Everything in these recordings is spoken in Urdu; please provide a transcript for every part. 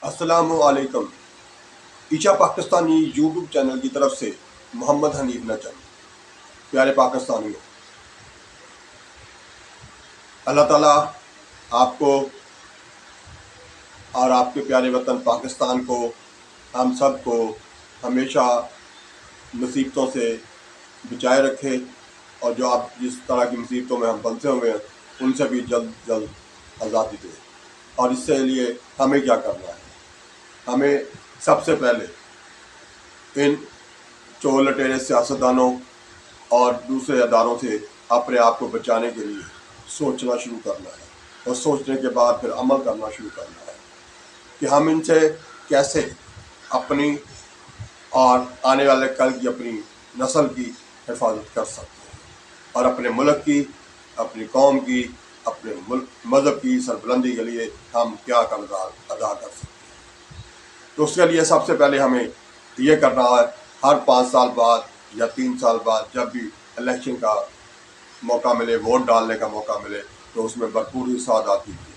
السلام علیکم۔ ایشا پاکستانی یوٹیوب چینل کی طرف سے محمد حنیف نجم۔ پیارے پاکستانیوں، اللہ تعالیٰ آپ کو اور آپ کے پیارے وطن پاکستان کو، ہم سب کو ہمیشہ مصیبتوں سے بچائے رکھے، اور جو آپ جس طرح کی مصیبتوں میں ہم پھنسے ہوئے ہیں ان سے بھی جلد جلد آزادی دے۔ اور اس سے لیے ہمیں کیا کرنا ہے؟ ہمیں سب سے پہلے ان چور لٹیرے سیاستدانوں اور دوسرے اداروں سے اپنے آپ کو بچانے کے لیے سوچنا شروع کرنا ہے، اور سوچنے کے بعد پھر عمل کرنا شروع کرنا ہے کہ ہم ان سے کیسے اپنی اور آنے والے کل کی اپنی نسل کی حفاظت کر سکتے ہیں، اور اپنے ملک کی، اپنی قوم کی، اپنے مذہب کی سربلندی کے لیے ہم کیا کردار ادا کر سکتے ہیں۔ تو اس کے لیے سب سے پہلے ہمیں یہ کرنا ہے، ہر 5 سال بعد یا 3 سال بعد جب بھی الیکشن کا موقع ملے، ووٹ ڈالنے کا موقع ملے، تو اس میں بھرپور حصہ ادا کیجیے۔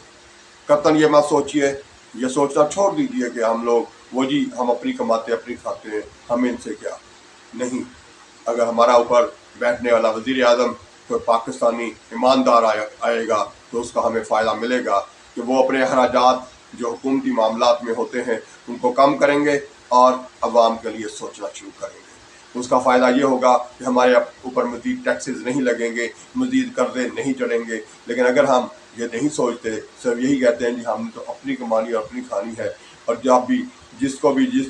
قطعاً یہ مت سوچیے، یہ سوچنا چھوڑ دیجیے کہ ہم لوگ وہ جی ہم اپنی کماتے اپنی کھاتے ہیں، ہمیں ان سے کیا نہیں۔ اگر ہمارا اوپر بیٹھنے والا وزیر اعظم کوئی پاکستانی ایماندار آئے گا تو اس کا ہمیں فائدہ ملے گا کہ وہ اپنے اخراجات جو حکومتی معاملات میں ہوتے ہیں ان کو کم کریں گے اور عوام کے لیے سوچنا شروع کریں گے۔ اس کا فائدہ یہ ہوگا کہ ہمارے اوپر مزید ٹیکسز نہیں لگیں گے، مزید قرضے نہیں چڑھیں گے۔ لیکن اگر ہم یہ نہیں سوچتے، صرف یہی کہتے ہیں جی ہم تو اپنی کمانی اور اپنی کھانی ہے، اور جب بھی جس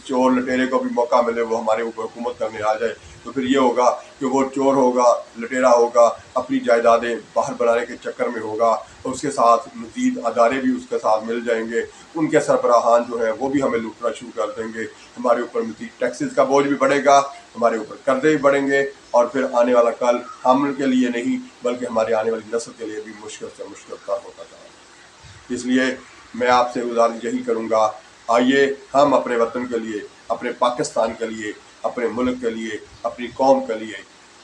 چور لٹیرے کو بھی موقع ملے وہ ہمارے اوپر حکومت کرنے آ جائے، تو پھر یہ ہوگا کہ وہ چور ہوگا، لٹیرا ہوگا، اپنی جائیدادیں باہر بنانے کے چکر میں ہوگا، اور اس کے ساتھ مزید ادارے بھی اس کے ساتھ مل جائیں گے، ان کے سربراہان جو ہیں وہ بھی ہمیں لوٹنا شروع کر دیں گے، ہمارے اوپر مزید ٹیکسز کا بوجھ بھی بڑھے گا، ہمارے اوپر قرضے بھی بڑھیں گے، اور پھر آنے والا کل ہم کے لیے نہیں بلکہ ہمارے آنے والی نسل کے لیے بھی مشکل سے مشکل تر ہوتا جائے گا۔ اس لیے میں آپ سے گزارش یہی کروں گا، آئیے ہم اپنے وطن کے لیے، اپنے پاکستان کے لیے، اپنے ملک کے لیے، اپنی قوم کے لیے،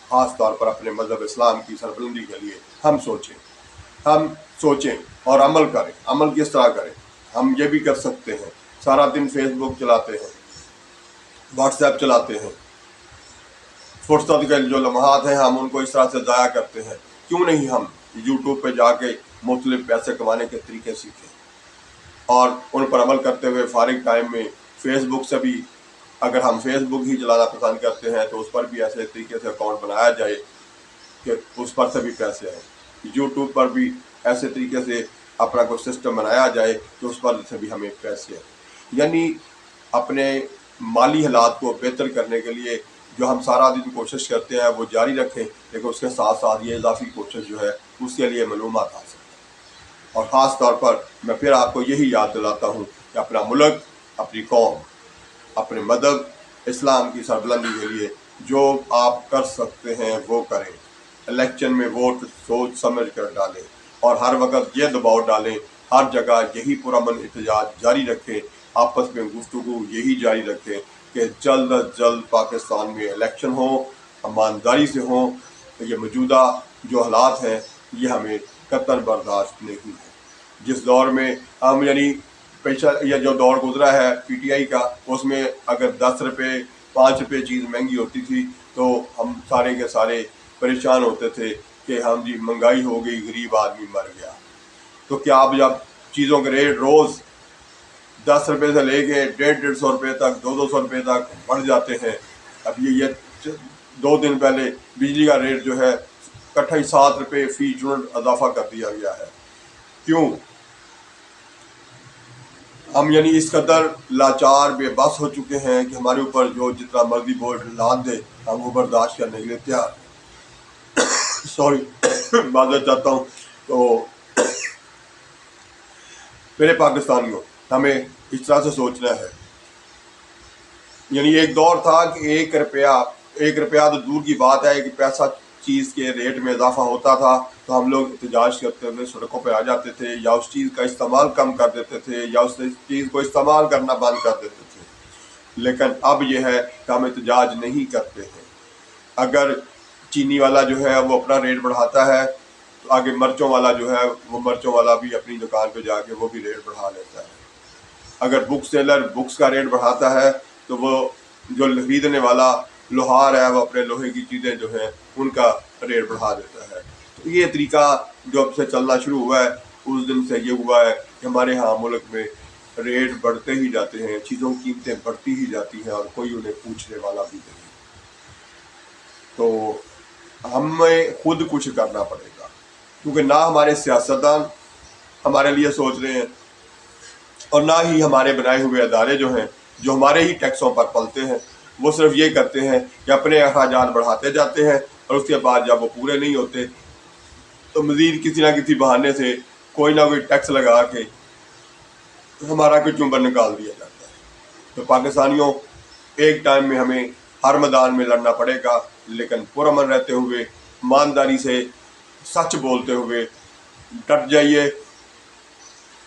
خاص طور پر اپنے مذہب اسلام کی سربلندی کے لیے ہم سوچیں اور عمل کریں۔ عمل کس طرح کریں؟ ہم یہ بھی کر سکتے ہیں، سارا دن فیس بک چلاتے ہیں، واٹس ایپ چلاتے ہیں، فرصت کے جو لمحات ہیں ہم ان کو اس طرح سے ضائع کرتے ہیں، کیوں نہیں ہم یوٹیوب پہ جا کے مختلف پیسے کمانے کے طریقے سیکھیں، اور ان پر عمل کرتے ہوئے فارغ ٹائم میں فیس بک سے بھی، اگر ہم فیس بک ہی چلانا پسند کرتے ہیں تو اس پر بھی ایسے طریقے سے اکاؤنٹ بنایا جائے کہ اس پر سے بھی پیسے آئیں۔ یوٹیوب پر بھی ایسے طریقے سے اپنا کوئی سسٹم بنایا جائے کہ اس پر سے بھی ہمیں پیسے آئیں۔ یعنی اپنے مالی حالات کو بہتر کرنے کے لیے جو ہم سارا دن کوشش کرتے ہیں وہ جاری رکھیں، لیکن اس کے ساتھ ساتھ یہ اضافی کوشش جو ہے اس کے لیے معلومات حاصل کریں۔ اور خاص طور پر میں پھر آپ کو یہی یاد دلاتا ہوں کہ اپنا ملک، اپنی قوم، اپنے مذہب اسلام کی سربلندی کے لیے جو آپ کر سکتے ہیں وہ کریں۔ الیکشن میں ووٹ سوچ سمجھ کر ڈالیں، اور ہر وقت یہ دباؤ ڈالیں، ہر جگہ یہی پرامن احتجاج جاری رکھیں، آپس میں گفتگو یہی جاری رکھیں کہ جلد از جلد پاکستان میں الیکشن ہوں، ایمانداری سے ہوں۔ یہ موجودہ جو حالات ہیں یہ ہمیں قطعاً برداشت نہیں ہے۔ جس دور میں ہم یہ جو دور گزرا ہے پی ٹی آئی کا، اس میں اگر 10 روپے 5 روپے چیز مہنگی ہوتی تھی تو ہم سارے کے سارے پریشان ہوتے تھے کہ ہم جی مہنگائی ہو گئی، غریب آدمی مر گیا۔ تو کیا اب جب چیزوں کے ریٹ روز 10 روپے سے لے کے 150 روپے تک، 200 روپے تک بڑھ جاتے ہیں، اب یہ 2 دن پہلے بجلی کا ریٹ جو ہے کٹھائی 7 روپے فی یونٹ اضافہ کر دیا گیا ہے۔ کیوں؟ ہم اس قدر لاچار بے بس ہو چکے ہیں کہ ہمارے اوپر جو جتنا مرضی بوجھ لاد دے ہم وہ برداشت کرنے کے لیے تیار ہیں۔ سوری، معذرت چاہتا ہوں۔ تو میرے پاکستانیوں، ہمیں اس طرح سے سوچنا ہے۔ ایک دور تھا کہ 1 روپیہ تو دور کی بات ہے، ایک پیسہ چیز کے ریٹ میں اضافہ ہوتا تھا تو ہم لوگ احتجاج کرتے ہوئے سڑکوں پہ آ جاتے تھے، یا اس چیز کا استعمال کم کر دیتے تھے، یا اس چیز کو استعمال کرنا بند کر دیتے تھے۔ لیکن اب یہ ہے کہ ہم احتجاج نہیں کرتے ہیں۔ اگر چینی والا جو ہے وہ اپنا ریٹ بڑھاتا ہے تو آگے مرچوں والا جو ہے وہ مرچوں والا بھی اپنی دکان پہ جا کے وہ بھی ریٹ بڑھا لیتا ہے۔ اگر بک سیلر بکس کا ریٹ بڑھاتا ہے تو وہ جو خریدنے والا لوہار ہے وہ اپنے لوہے کی چیزیں جو ہیں ان کا ریٹ بڑھا دیتا ہے. تو یہ طریقہ جو اب سے چلنا شروع ہوا ہے اس دن سے یہ ہوا ہے کہ ہمارے ہاں ملک میں ریٹ بڑھتے ہی جاتے ہیں، چیزوں کی قیمتیں بڑھتی ہی جاتی ہیں اور کوئی انہیں پوچھنے والا بھی نہیں. تو ہمیں خود کچھ کرنا پڑے گا، کیونکہ نہ ہمارے سیاستدان ہمارے لیے سوچ رہے ہیں اور نہ ہی ہمارے بنائے ہوئے ادارے جو ہیں جو ہمارے ہی ٹیکسوں پر پلتے ہیں وہ صرف یہ کرتے ہیں کہ اپنے اخراجات بڑھاتے جاتے ہیں اور اس کے بعد جب وہ پورے نہیں ہوتے تو مزید کسی نہ کسی بہانے سے کوئی نہ کوئی ٹیکس لگا کے ہمارا کچمبر نکال دیا جاتا ہے. تو پاکستانیوں ایک ٹائم میں ہمیں ہر میدان میں لڑنا پڑے گا، لیکن پرامن رہتے ہوئے، ایمانداری سے، سچ بولتے ہوئے ڈٹ جائیے.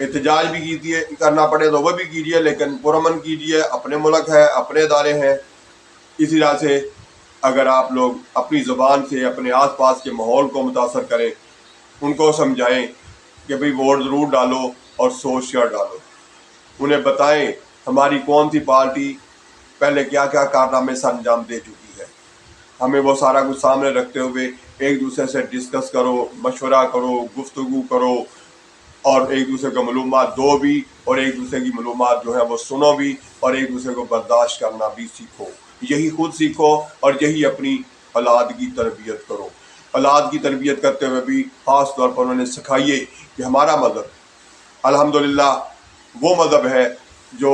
احتجاج بھی کیجیے، کرنا پڑے تو وہ بھی کیجیے، لیکن پرامن کیجیے. اپنے ملک ہے، اپنے ادارے ہیں. اسی طرح سے اگر آپ لوگ اپنی زبان سے اپنے آس پاس کے ماحول کو متاثر کریں، ان کو سمجھائیں کہ بھئی ووٹ ضرور ڈالو اور سوچ کر ڈالو. انہیں بتائیں ہماری کون سی پارٹی پہلے کیا کیا کارنامے سر انجام دے چکی ہے. ہمیں وہ سارا کچھ سامنے رکھتے ہوئے ایک دوسرے سے ڈسکس کرو، مشورہ کرو، گفتگو کرو اور ایک دوسرے کو معلومات دو بھی اور ایک دوسرے کی معلومات جو ہے وہ سنو بھی اور ایک دوسرے کو برداشت کرنا بھی سیکھو. یہی خود سیکھو اور یہی اپنی اولاد کی تربیت کرو. اولاد کی تربیت کرتے ہوئے بھی خاص طور پر انہیں سکھائیے کہ ہمارا مذہب الحمدللہ وہ مذہب ہے جو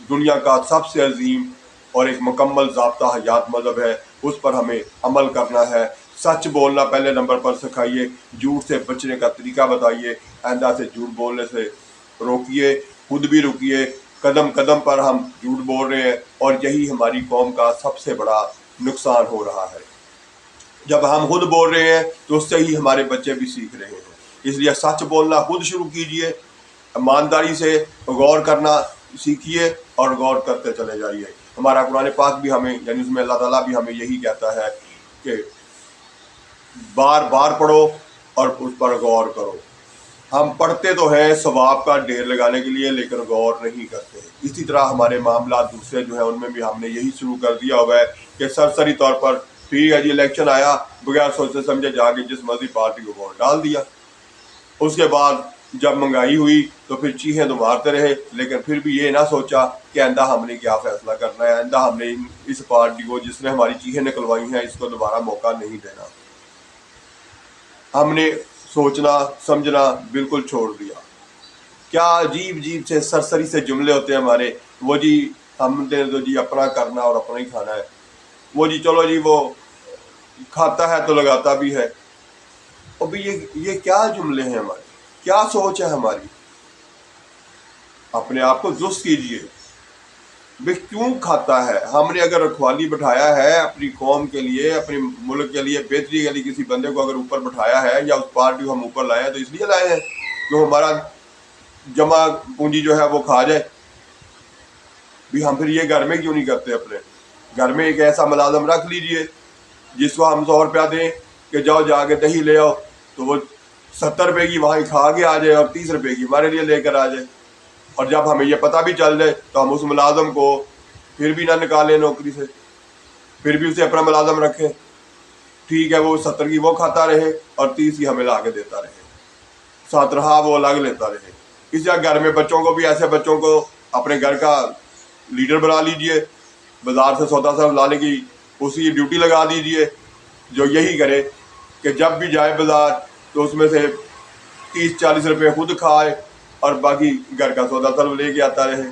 دنیا کا سب سے عظیم اور ایک مکمل ضابطہ حیات مذہب ہے. اس پر ہمیں عمل کرنا ہے. سچ بولنا پہلے نمبر پر سکھائیے، جھوٹ سے بچنے کا طریقہ بتائیے. آئندہ سے جھوٹ بولنے سے روکیے، خود بھی روکیے. قدم قدم پر ہم جھوٹ بول رہے ہیں اور یہی ہماری قوم کا سب سے بڑا نقصان ہو رہا ہے. جب ہم خود بول رہے ہیں تو اس سے ہی ہمارے بچے بھی سیکھ رہے ہیں. اس لیے سچ بولنا خود شروع کیجیے، ایمانداری سے غور کرنا سیکھیے اور غور کرتے چلے جائیے. ہمارا قرآن پاک بھی ہمیں یعنی اس میں اللہ تعالیٰ بھی ہمیں یہی کہتا ہے کہ بار بار پڑھو اور اس پر غور کرو. ہم پڑھتے تو ہیں ثواب کا ڈھیر لگانے کے لیے لیکن غور نہیں کرتے. اسی طرح ہمارے معاملات دوسرے جو ہیں ان میں بھی ہم نے یہی شروع کر دیا ہوا ہے کہ سرسری طور پر ٹھیک ہے جی الیکشن آیا، بغیر سوچے سمجھے جا کے جس مرضی پارٹی کو ووٹ ڈال دیا. اس کے بعد جب مہنگائی ہوئی تو پھر چیخیں تو مارتے رہے، لیکن پھر بھی یہ نہ سوچا کہ آئندہ ہم نے کیا فیصلہ کرنا ہے. آئندہ ہم نے اس پارٹی کو جس نے ہماری چیخیں نکلوائی ہیں اس کو دوبارہ موقع نہیں دینا. ہم نے سوچنا سمجھنا بالکل چھوڑ دیا. کیا عجیب عجیب سے سرسری سے جملے ہوتے ہیں ہمارے. وہ جی ہم نے تو جی اپنا کرنا اور اپنا ہی کھانا ہے. وہ جی چلو جی وہ کھاتا ہے تو لگاتا بھی ہے. ابھی یہ کیا جملے ہیں ہمارے، کیا سوچ ہے ہماری؟ اپنے آپ کو درست کیجیے. بھئی کیوں کھاتا ہے؟ ہم نے اگر رکھوالی بٹھایا ہے اپنی قوم کے لیے، اپنے ملک کے لیے بہتری کے لیے، کسی بندے کو اگر اوپر بٹھایا ہے یا اس پارٹی کو ہم اوپر لائے ہیں تو اس لیے لائے ہیں کہ ہمارا جمع پونجی جو ہے وہ کھا جائے. بھی ہم پھر یہ گھر میں کیوں نہیں کرتے؟ اپنے گھر میں ایک ایسا ملازم رکھ لیجئے جس کو ہم 100 روپیہ دیں کہ جاؤ جا کے دہی لے آؤ، تو وہ 70 روپے کی وہاں کھا کے آ جائے اور 30 روپے کی ہمارے لیے لے کر آ جائے. اور جب ہمیں یہ پتہ بھی چل جائے تو ہم اس ملازم کو پھر بھی نہ نکالیں نوکری سے، پھر بھی اسے اپنا ملازم رکھیں. ٹھیک ہے وہ 70 کی وہ کھاتا رہے اور 30 کی ہمیں لا کے دیتا رہے، 7 رہا وہ الگ لیتا رہے. اس طرح گھر میں بچوں کو بھی ایسے بچوں کو اپنے گھر کا لیڈر بنا لیجئے. بازار سے سودا صرف لانے کی اس کی ڈیوٹی لگا دیجئے جو یہی کرے کہ جب بھی جائے بازار تو اس میں سے 30-40 روپے خود کھائے اور باقی گھر کا سودا صرف لے کے آتا رہے.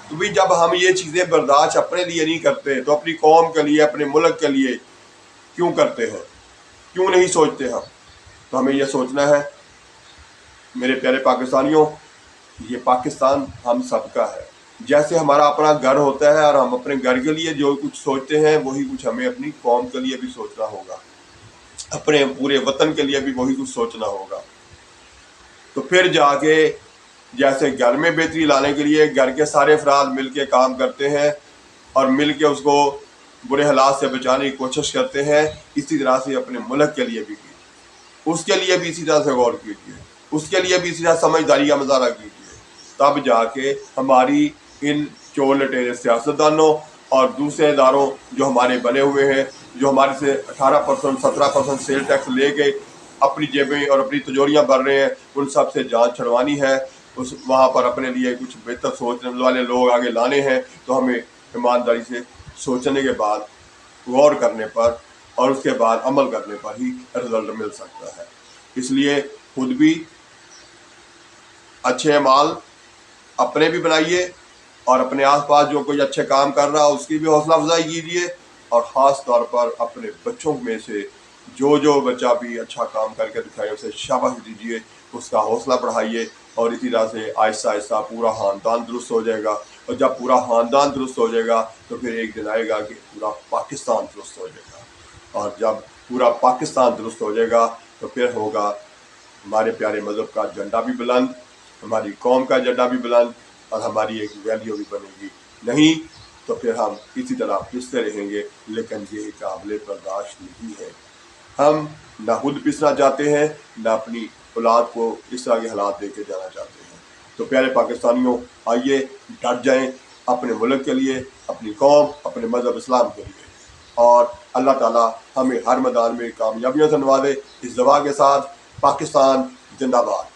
تو بھی جب ہم یہ چیزیں برداشت اپنے لیے نہیں کرتے تو اپنی قوم کے لیے، اپنے ملک کے لیے کیوں کرتے ہیں؟ کیوں نہیں سوچتے ہم؟ تو ہمیں یہ سوچنا ہے میرے پیارے پاکستانیوں، یہ پاکستان ہم سب کا ہے. جیسے ہمارا اپنا گھر ہوتا ہے اور ہم اپنے گھر کے لیے جو کچھ سوچتے ہیں وہی کچھ ہمیں اپنی قوم کے لیے بھی سوچنا ہوگا، اپنے پورے وطن کے لیے بھی وہی کچھ سوچنا ہوگا. تو پھر جا کے جیسے گھر میں بہتری لانے کے لیے گھر کے سارے افراد مل کے کام کرتے ہیں اور مل کے اس کو برے حالات سے بچانے کی کوشش کرتے ہیں، اسی طرح سے اپنے ملک کے لیے بھی کیجیے. اس کے لیے بھی اسی طرح سے غور کیجیے، اس کے لیے بھی اسی طرح سمجھداری کا مظاہرہ کیجیے. تب جا کے ہماری ان چور لٹیرے سیاستدانوں اور دوسرے اداروں جو ہمارے بنے ہوئے ہیں، جو ہمارے سے 18% 17% سیل ٹیکس لے کے اپنی جیبیں اور اپنی تجوریاں بھر رہے ہیں، ان سب سے جان چھڑوانی ہے. وہاں پر اپنے لیے کچھ بہتر سوچنے والے لوگ آگے لانے ہیں. تو ہمیں ایمانداری سے سوچنے کے بعد، غور کرنے پر اور اس کے بعد عمل کرنے پر ہی رزلٹ مل سکتا ہے. اس لیے خود بھی اچھے اعمال اپنے بھی بنائیے، اور اپنے آس پاس جو کوئی اچھے کام کر رہا اس کی بھی حوصلہ افزائی کیجیے، اور خاص طور پر اپنے بچوں میں سے جو بچہ بھی اچھا کام کر کے دکھائے اسے شاباش دیجیے، اس کا حوصلہ بڑھائیے. اور اسی طرح سے آہستہ آہستہ پورا خاندان درست ہو جائے گا. اور جب پورا خاندان درست ہو جائے گا تو پھر ایک دن آئے گا کہ پورا پاکستان درست ہو جائے گا. اور جب پورا پاکستان درست ہو جائے گا تو پھر ہوگا ہمارے پیارے مذہب کا جھنڈا بھی بلند، ہماری قوم کا جھنڈا بھی بلند، اور ہماری ایک ویلیو بھی بنے گی. نہیں تو پھر ہم اسی طرح پستے رہیں گے، لیکن یہ قابل برداشت نہیں ہے. ہم نہ خود پسنا چاہتے ہیں، نہ اپنی اولاد کو اس طرح کے حالات دے کے جانا چاہتے ہیں. تو پیارے پاکستانیوں، آئیے ڈٹ جائیں اپنے ملک کے لیے، اپنی قوم، اپنے مذہب اسلام کے لیے، اور اللہ تعالیٰ ہمیں ہر میدان میں کامیابیوں سے نوازے. اس دعا کے ساتھ، پاکستان زندہ باد.